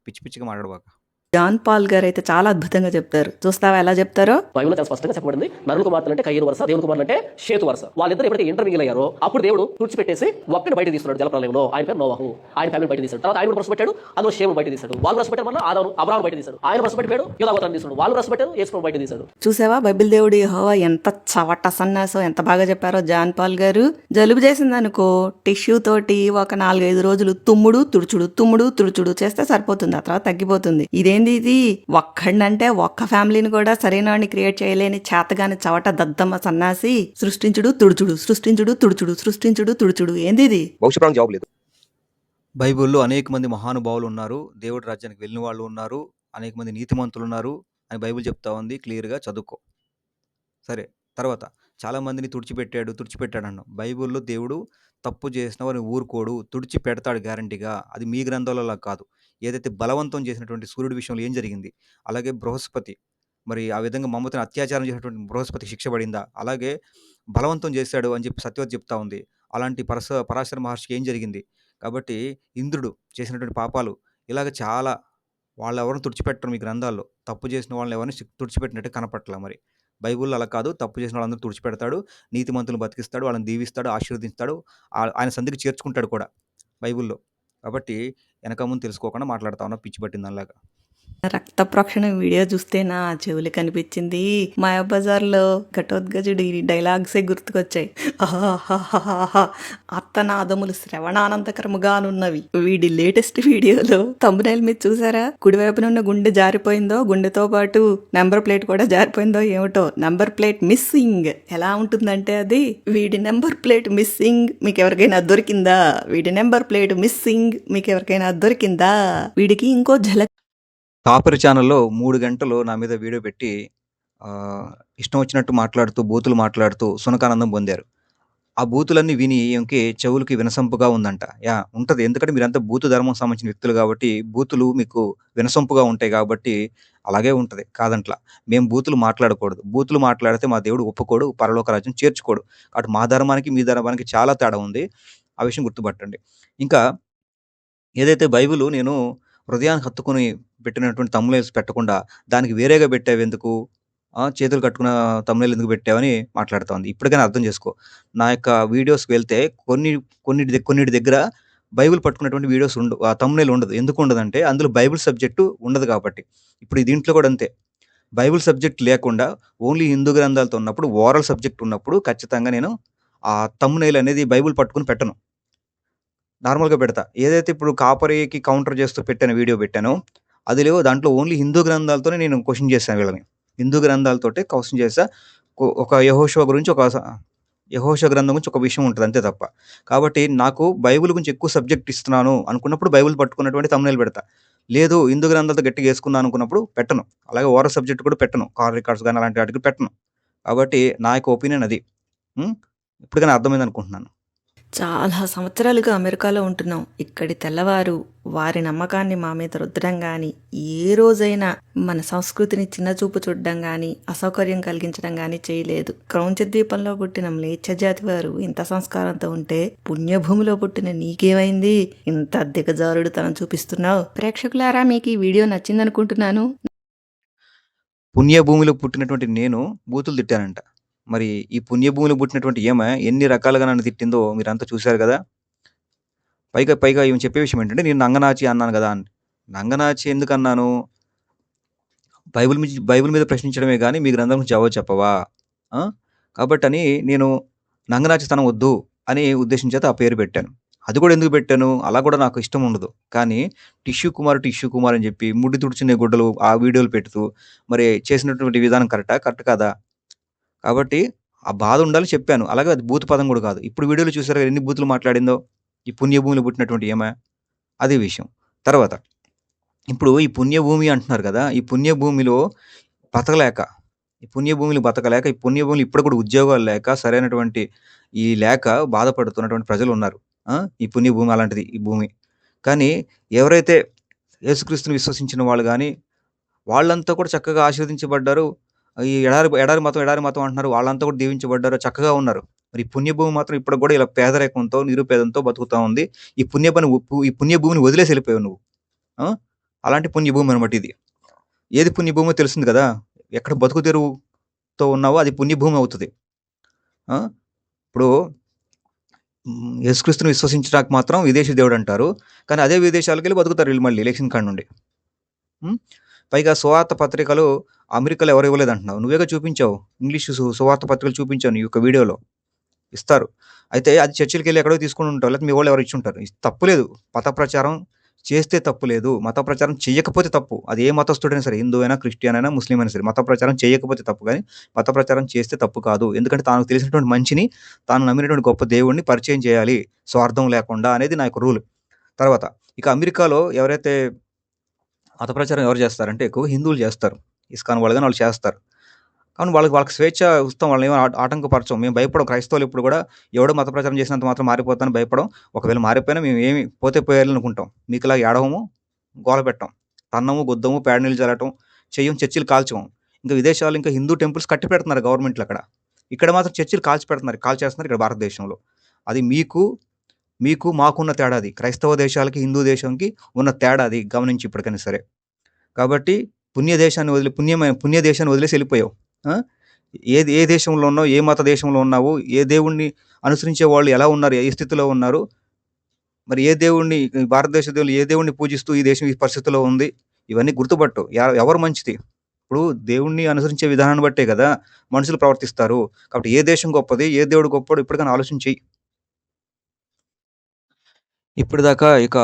A: పిచ్చి పిచ్చిగా మాట్లాడబాక.
B: జాన్ పాల్ గారు అయితే చాలా అద్భుతంగా చెప్తారు. చూస్తావా ఎలా చెప్తారో?
D: బైబిల్లో చాలా స్పష్టంగా చెప్పబడింది. నరుల కుమార్తెలు అంటే కయ్యను వరుస, దేవుని కుమారులు అంటే షేతు వరుస. వాళ్ళిద్దరు ఎప్పుడైతే ఇంటర్వ్యూలు అయ్యారో అప్పుడు దేవుడు తుడిచిపెట్టేసి ఒక్కని బయట తీస్తున్నాడు జలప్రలయంలో. ఆయన పేరు నోవహు. ఆయన ఫ్యామిలీ బయట తీశాడు. తర్వాత ఆయన కూడా పెట్టాడు, అందులో షేము బయట తీశాడు. వాళ్ళు పెట్టారు, మళ్ళీ ఆదాము అబ్రాహాము బయట తీశాడు. ఆయన పెట్టాడు, యోధాగోత్రాన్ని తీశాడు. వాళ్ళు పెట్టారు, యేసు బయట తీశాడు.
B: చూసావా బైబిల్ దేవుడు యెహోవా ఎంత చవట సన్నాసో, ఎంత బాగా చెప్పారో జాన్ పాల్ గారు. జలుబు చేసిందనుకో టిష్యూ తోటి ఒక 4-5 రోజులు తుమ్ముడు తుడుచుడు చేస్తే సరిపోతుంది. ఆ తర్వాత తగ్గిపోతుంది. ఇదేంది ఇది? ఒక్కడంటే ఒక్క ఫ్యామిలీని కూడా సరైన వాడిని క్రియేట్ చేయలేని చేతగాని చవట దద్దమ్మ సన్నాసి. సృష్టించుడు తుడుచుడు ఏంది ఇది?
C: భవిష్యత్తులో జాబ్ లేదు.
A: బైబిల్లో అనేక మంది మహానుభావులు ఉన్నారు, దేవుడి రాజ్యానికి వెళ్ళిన వాళ్ళు ఉన్నారు, అనేక మంది నీతిమంతులు ఉన్నారు అని బైబిల్ చెప్తా ఉంది. క్లియర్గా చదువుకో. సరే, తర్వాత చాలా మందిని తుడిచిపెట్టాడు అన్నాం. బైబిల్లో దేవుడు తప్పు చేసిన వారిని ఊరుకోడు, తుడిచిపెడతాడు గ్యారంటీగా. అది మీ గ్రంథాలలో కాదు. ఏదైతే బలవంతం చేసినటువంటి సూర్యుడి విషయంలో ఏం జరిగింది, అలాగే బృహస్పతి మరి ఆ విధంగా మమ్మల్ని అత్యాచారం చేసినటువంటి బృహస్పతి శిక్ష పడిందా, అలాగే బలవంతం చేశాడు అని చెప్పి సత్యవతి చెప్తా ఉంది. అలాంటి పరాశర మహర్షికి ఏం జరిగింది? కాబట్టి ఇంద్రుడు చేసినటువంటి పాపాలు ఇలాగ చాలా వాళ్ళు ఎవరిని తుడిచిపెట్టరు మీ గ్రంథాల్లో. తప్పు చేసిన వాళ్ళని ఎవరిని తుడిచిపెట్టినట్టు కనపట్లా. మరి బైబిల్లో అలా కాదు. తప్పు చేసిన వాళ్ళందరూ తుడిచిపెడతాడు, నీతిమంతులను బతికిస్తాడు, వాళ్ళని దీవిస్తాడు, ఆశీర్వదిస్తాడు, ఆయన సంధికి చేర్చుకుంటాడు కూడా బైబిల్లో. కాబట్టి వెనక ముందు తెలుసుకోకుండా మాట్లాడుతా ఉన్నా పిచ్చి పట్టింది అలాగా.
B: రక్త ప్రోక్షణ వీడియో చూస్తే నా చెవులు కనిపించింది. మాయాబజార్లో ఘటోద్గజుడి డైలాగ్సే గుర్తుకొచ్చాయి. అత్తనాదములు శ్రవణానందకరముగానున్నవి. వీడి లేటెస్ట్ వీడియోలో తమ్మునేల్ మీద చూసారా? కుడివైపునున్న గుండె జారిపోయిందో, గుండెతో పాటు నెంబర్ ప్లేట్ కూడా జారిపోయిందో ఏమిటో. Number plate missing. ఎలా ఉంటుందంటే అది, వీడి నెంబర్ ప్లేట్ మిస్సింగ్, మీకు ఎవరికైనా దొరికిందా? వీడి నెంబర్ ప్లేట్ మిస్సింగ్, మీకు ఎవరికైనా దొరికిందా? వీడికి ఇంకో ఝలక్.
A: కాపరి ఛానల్లో 3 గంటలు నా మీద వీడియో పెట్టి ఇష్టం వచ్చినట్టు మాట్లాడుతూ, బూతులు మాట్లాడుతూ సునకానందం పొందారు. ఆ బూతులన్నీ విని ఇంకే చెవులకి వినసొంపుగా ఉందంట. ఉంటుంది. ఎందుకంటే మీరంతా బూతు ధర్మం సంబంధించిన వ్యక్తులు కాబట్టి బూతులు మీకు వినసొంపుగా ఉంటాయి కాబట్టి అలాగే ఉంటుంది. కాదంట్లా. మేము బూతులు మాట్లాడకూడదు. బూతులు మాట్లాడితే మా దేవుడు ఒప్పుకోడు, పరలోక రాజ్యం చేర్చుకోడు. కాబట్టి మా ధర్మానికి మీ ధర్మానికి చాలా తేడా ఉంది. ఆ విషయం గుర్తుపట్టండి. ఇంకా ఏదైతే బైబిల్ నేను హృదయానికి హత్తుకుని పెట్టినటువంటి తమ్మునేల్స్ పెట్టకుండా దానికి వేరేగా పెట్టావెందుకు, చేతులు కట్టుకున్న తమ్మునేల్ ఎందుకు పెట్టావని మాట్లాడుతా ఉంది. ఇప్పటికైనా అర్థం చేసుకో. నా యొక్క వీడియోస్కి వెళ్తే కొన్నిటి దగ్గర బైబిల్ పట్టుకున్నటువంటి వీడియోస్ ఆ తమ్మునేల్ ఉండదు. ఎందుకు ఉండదంటే అందులో బైబిల్ సబ్జెక్టు ఉండదు కాబట్టి. ఇప్పుడు దీంట్లో కూడా అంతే. బైబిల్ సబ్జెక్ట్ లేకుండా ఓన్లీ హిందూ గ్రంథాలతో ఉన్నప్పుడు, ఓరల్ సబ్జెక్ట్ ఉన్నప్పుడు ఖచ్చితంగా నేను ఆ తమ్మునేల్ అనేది బైబిల్ పట్టుకుని పెట్టను, నార్మల్గా పెడతా. ఏదైతే ఇప్పుడు కాపరికి కౌంటర్ చేస్తూ వీడియో పెట్టానో అది లేవు. దాంట్లో ఓన్లీ హిందూ గ్రంథాలతోనే నేను క్వశ్చన్ చేశాను వీళ్ళని. హిందూ గ్రంథాలతోటే క్వశ్చన్ చేసా. ఒక యెహోషువ గ్రంథం గురించి ఒక విషయం ఉంటుంది అంతే తప్ప. కాబట్టి నాకు బైబిల్ గురించి ఎక్కువ సబ్జెక్ట్ ఇస్తున్నాను అనుకున్నప్పుడు బైబిల్ పట్టుకున్నటువంటి తమ్మునేల్ పెడతా. లేదు హిందూ గ్రంథాలతో గట్టిగా వేసుకున్నాను అనుకున్నప్పుడు పెట్టను. అలాగే ఓరల్ సబ్జెక్ట్ కూడా పెట్టను, కార్ రికార్డ్స్ కానీ అలాంటి వాటికి పెట్టను. కాబట్టి నా యొక్క ఒపీనియన్ అది. ఇప్పటికైనా అర్థమైంది అనుకుంటున్నాను.
B: చాలా సంవత్సరాలుగా అమెరికాలో ఉంటున్నాం. ఇక్కడి తెల్లవారు వారి నమ్మకాన్ని మా మీద రుద్దడం గాని, ఏ రోజైనా మన సంస్కృతిని చిన్నచూపు చూడడం గాని, అసౌకర్యం కలిగించడం గాని చేయలేదు. క్రౌంచ ద్వీపంలో పుట్టిన మ్లేచ్ఛ జాతి వారు ఇంత సంస్కారంతో ఉంటే, పుణ్యభూమిలో పుట్టిన నీకేమైంది ఇంత దిగజారుడు తనం చూపిస్తున్నావు? ప్రేక్షకులారా, మీకు ఈ వీడియో నచ్చిందనుకుంటున్నాను.
A: పుణ్యభూమిలో పుట్టినటువంటి నేను బూతులు తిట్టానంట. మరి ఈ పుణ్యభూమిలో పుట్టినటువంటి ఏమ ఎన్ని రకాలుగా నన్ను తిట్టిందో మీరంతా చూశారు కదా. పైగా ఈమె చెప్పే విషయం ఏంటంటే నేను నంగనాచి అన్నాను కదా అని. నంగనాచి ఎందుకన్నాను? బైబిల్ మీద ప్రశ్నించడమే గానీ, మీ గ్రంథంకి జవాబు చెప్పవా? ఆ! కాబట్టని నేను నంగనాచితనం వద్దు అని ఉద్దేశం చేత ఆ పేరు పెట్టాను. అది కూడా ఎందుకు పెట్టాను? అలా కూడా నాకు ఇష్టం ఉండదు. కానీ టిష్యూ కుమార్ అని చెప్పి ముడ్డి తుడిచిన గుడ్డలు ఆ వీడియోలు పెడుతూ మరి చేసినటువంటి విధానం కరెక్టా? కరెక్ట్ కాదా? కాబట్టి ఆ బాధ ఉండాలి చెప్పాను. అలాగే అది బూతు పదం కూడా కాదు. ఇప్పుడు వీడియోలో చూసారుగా ఎన్ని బూతులు మాట్లాడిందో. ఈ పుణ్యభూమిలో పుట్టినటువంటి ఈమె. అది విషయం. తర్వాత ఇప్పుడు ఈ పుణ్యభూమి అంటున్నారు కదా! ఈ పుణ్యభూమిలో బతకలేక, ఈ పుణ్యభూమిలో బతకలేక, ఈ పుణ్యభూమిలో ఇప్పుడు కూడా ఉద్యోగాలు లేక, సరైనటువంటి లేక బాధపడుతున్నటువంటి ప్రజలున్నారు. ఆ! ఈ పుణ్యభూమి అలాంటిది ఈ భూమి. కానీ ఎవరైతే యేసుక్రీస్తుని విశ్వసించిన వాళ్ళు గాని, వాళ్ళంతా కూడా చక్కగా ఆశీర్వదించబడ్డారు. ఈ ఎడారి మతం అంటున్నారు. వాళ్ళంతా కూడా దీవించబడ్డారు. చక్కగా ఉన్నారు. మరి ఈ పుణ్యభూమి మాత్రం ఇప్పటికి కూడా ఇలా పేదరికంతో, నిరుపేదంతో బతుకుతా ఉంది. ఈ పుణ్యభూమిని వదిలేసి ఎళ్ళిపోయావు నువ్వు. ఆ! అలాంటి పుణ్యభూమి అనమాట ఇది. ఏది పుణ్యభూమో తెలిసింది కదా! ఎక్కడ బతుకు తెరువుతో ఉన్నావో అది పుణ్యభూమి అవుతది. ఆ! ఇప్పుడు యేసుక్రీస్తుని విశ్వసించడానికి మాత్రం విదేశీ దేవుడంటారు. కానీ అదే విదేశాలకెళ్ళి బతుకుతారు వీళ్ళు మళ్ళీ ఎలక్షన్ కాడ నుండి. హ్మ్. పైగా సువార్త పత్రికలు అమెరికాలో ఎవరు ఇవ్వలేదంటున్నావు. నువ్వేగా చూపించావు. ఇంగ్లీష్ సువార్త పత్రికలు చూపించావు నీ యొక్క వీడియోలో. ఇస్తారు. అయితే అది చర్చిలకెళ్ళి ఎక్కడో తీసుకొని ఉంటావు. లేకపోతే మీ వోళ్ళు ఎవరో ఇచ్చుంటారు. తప్పు లేదు. మత ప్రచారం చేస్తే తప్పు లేదు. మత ప్రచారం చెయ్యకపోతే తప్పు. అది ఏ మతస్థుడైనా సరే హిందూ అయినా, క్రిస్టియన్ అయినా, ముస్లిం అయినా సరే. మత ప్రచారం చేయకపోతే తప్పు గానీ, మత ప్రచారం చేస్తే తప్పు కాదు. ఎందుకంటే తనకు తెలిసినటువంటి మంచిని, తాను నమ్మినటువంటి గొప్ప దేవుడిని పరిచయం చేయాలి. స్వార్థం లేకుండా అనేది నా యొక్క రూల్. తర్వాత ఇక అమెరికాలో ఎవరైతే మత ప్రచారం ఎవరు చేస్తారంటే ఎక్కువగా హిందువులు చేస్తారు. ఇస్కాన్ వాళ్ళు గాని వాళ్ళు చేస్తారు. కానీ వాళ్ళకి స్వేచ్ఛ ఇస్తాం. వాళ్ళనేమి ఆటంకపరచం. మేము భయపడం. క్రైస్తవులు ఎప్పుడు కూడా ఎవడో మత ప్రచారం చేసినంత మాత్రం మారిపోతానని భయపడం. ఒకవేళ మారిపోయినా మేము ఏమి పోతే పోయాలనుకుంటాం. మీకులా ఏడవము, గోల పెట్టం. తన్నము, గుద్దము, పేడ నీళ్ళు చల్లటం చెయ్యం, చర్చిలు కాల్చము. ఇంకా విదేశాల్లో ఇంకా హిందూ టెంపుల్స్ కట్టి పెడుతున్నారు గవర్నమెంట్లు అక్కడ. ఇక్కడ మాత్రం చర్చిలు కాల్చేస్తున్నారు ఇక్కడ భారతదేశంలో. అది మీకు మాకున్న తేడా అది. క్రైస్తవ దేశాలకి, హిందూ దేశంకి ఉన్న తేడా అది గమనించి ఇప్పటికైనా సరే. కాబట్టి పుణ్య దేశాన్ని వదిలేసి వెళ్ళిపోయావు. ఆ! ఏ దేశంలో ఉన్నావు? ఏ మత దేశంలో ఉన్నావు? ఏ దేవుడిని అనుసరించే వాళ్ళు ఎలా ఉన్నారు? ఏ స్థితిలో ఉన్నారు? మరి ఏ దేవుడిని భారతదేశ దేవుళ్ళు ఏ దేవుడిని పూజిస్తూ ఈ దేశం ఈ పరిస్థితిలో ఉంది? ఇవన్నీ గుర్తుపట్టు. ఎవరు మంచిది? ఇప్పుడు దేవుడిని అనుసరించే విధానాన్ని బట్టే కదా మనుషులు ప్రవర్తిస్తారు. కాబట్టి ఏ దేశం గొప్పది? ఏ దేవుడు గొప్పోడో ఇప్పటికైనా ఆలోచన చెయ్యి. ఇప్పటిదాకా ఇక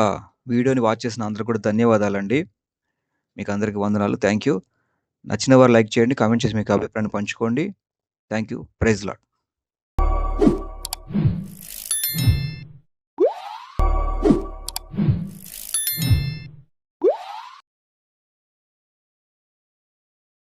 A: వీడియోని వాచ్ చేసిన అందరికి కూడా ధన్యవాదాలండి. మీకందరికి వందనాలు. Thank you. నచ్చిన వారు లైక్ చేయండి. కామెంట్ చేసి మీకు అభిప్రాయాన్ని పంచుకోండి. Thank you. Praise lord.